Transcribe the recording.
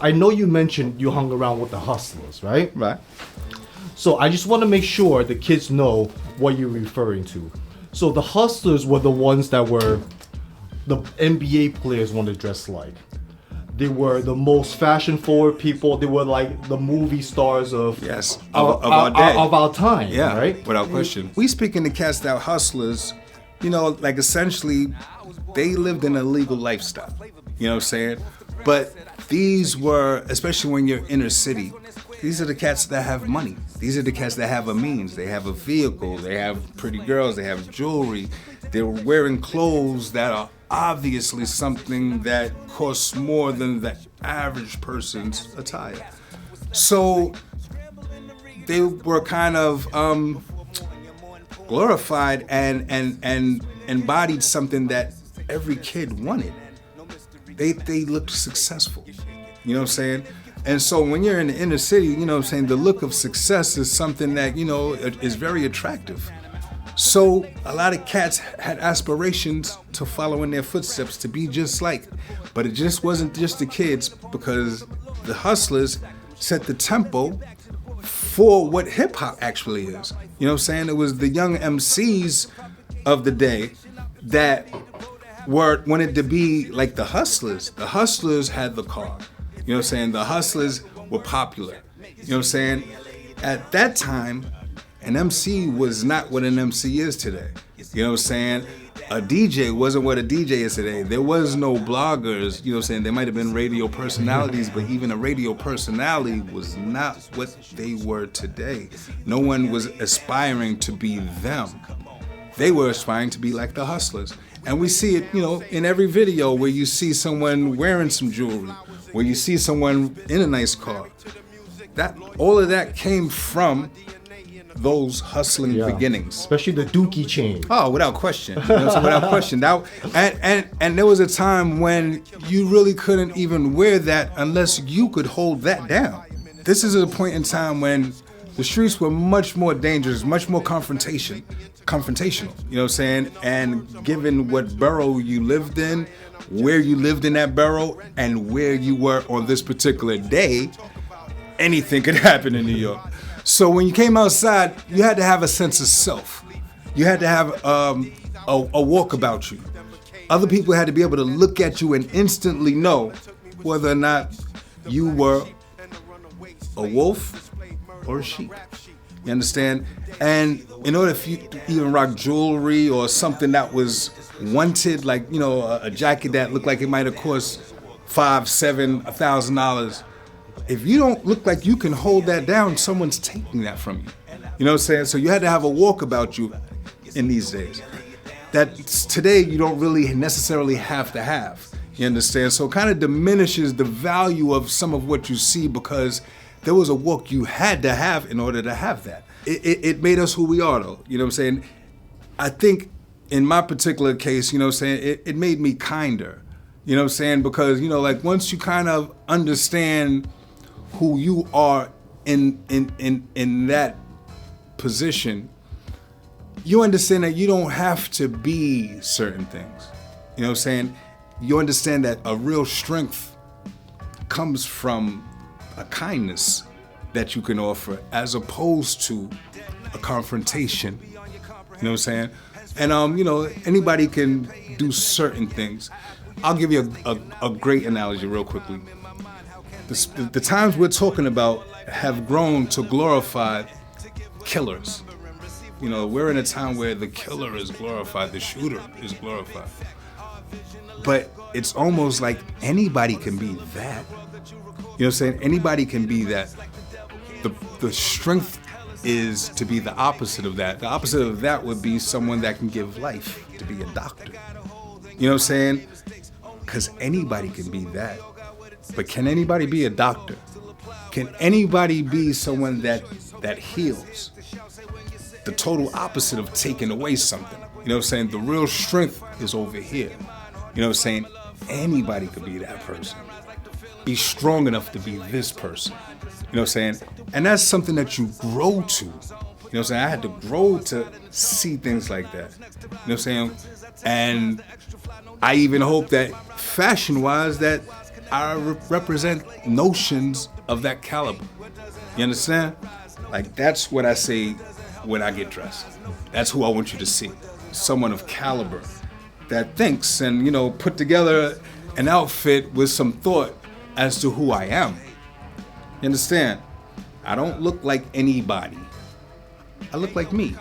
I know you mentioned you hung around with the hustlers, right? Right. So I just want to make sure the kids know what you're referring to. So the hustlers were the ones that were the NBA players want to dress like. They were the most fashion-forward people. They were like the movie stars of our day. Of our time, yeah, right? Without question. We speaking to cats that hustlers, you know, like essentially they lived an illegal lifestyle. You know what I'm saying? But these were, especially when you're inner city, these are the cats that have money. These are the cats that have a means. They have a vehicle. They have pretty girls. They have jewelry. They're wearing clothes that are obviously something that costs more than the average person's attire. So they were kind of glorified and embodied something that every kid wanted. They looked successful. You know what I'm saying? And so when you're in the inner city, you know what I'm saying, the look of success is something that, you know, is very attractive. So a lot of cats had aspirations to follow in their footsteps, to be just like. But it just wasn't just the kids, because the hustlers set the tempo for what hip hop actually is. You know what I'm saying? It was the young MCs of the day that wanted to be like the hustlers. The hustlers had the car. You know what I'm saying? The hustlers were popular. You know what I'm saying? At that time, an MC was not what an MC is today. You know what I'm saying? A DJ wasn't what a DJ is today. There was no bloggers, you know what I'm saying? There might have been radio personalities, but even a radio personality was not what they were today. No one was aspiring to be them. They were aspiring to be like the hustlers. And we see it, you know, in every video where you see someone wearing some jewelry, where you see someone in a nice car. All of that came from those hustling beginnings. Especially the Dookie chain. Oh, without question. You know, so without question. And there was a time when you really couldn't even wear that unless you could hold that down. This is a point in time when the streets were much more dangerous, much more confrontational. You know what I'm saying? And given what borough you lived in, where you lived in that borough, and where you were on this particular day, anything could happen in New York. So when you came outside, you had to have a sense of self. You had to have a walk about you. Other people had to be able to look at you and instantly know whether or not you were a wolf or a sheep. You understand? And in order for you to even rock jewelry or something that was wanted, like, you know, a jacket that looked like it might have cost $5,000, $7,000, $1,000, if you don't look like you can hold that down, someone's taking that from you. You know what I'm saying? So you had to have a walk about you in these days. That today you don't really necessarily have to have. You understand? So it kind of diminishes the value of some of what you see because there was a walk you had to have in order to have that. It made us who we are, though. You know what I'm saying? I think in my particular case, you know what I'm saying, it made me kinder. You know what I'm saying? Because, you know, like once you kind of understand who you are in that position, you understand that you don't have to be certain things. You know what I'm saying? You understand that a real strength comes from a kindness that you can offer as opposed to a confrontation. You know what I'm saying? And, you know, anybody can do certain things. I'll give you a great analogy real quickly. The times we're talking about have grown to glorify killers. You know, we're in a time where the killer is glorified, the shooter is glorified. But it's almost like anybody can be that. You know what I'm saying? Anybody can be that. The strength is to be the opposite of that. The opposite of that would be someone that can give life, to be a doctor. You know what I'm saying? Because anybody can be that. But can anybody be a doctor? Can anybody be someone that heals? The total opposite of taking away something. You know what I'm saying? The real strength is over here. You know what I'm saying? Anybody could be that person. be strong enough to be this person. You know what I'm saying? And that's something that you grow to. You know what I'm saying? I had to grow to see things like that. You know what I'm saying? And I even hope that fashion-wise that I represent notions of that caliber. You understand? Like, that's what I say when I get dressed. That's who I want you to see. Someone of caliber that thinks and, you know, put together an outfit with some thought as to who I am. You understand? I don't look like anybody. I look like me.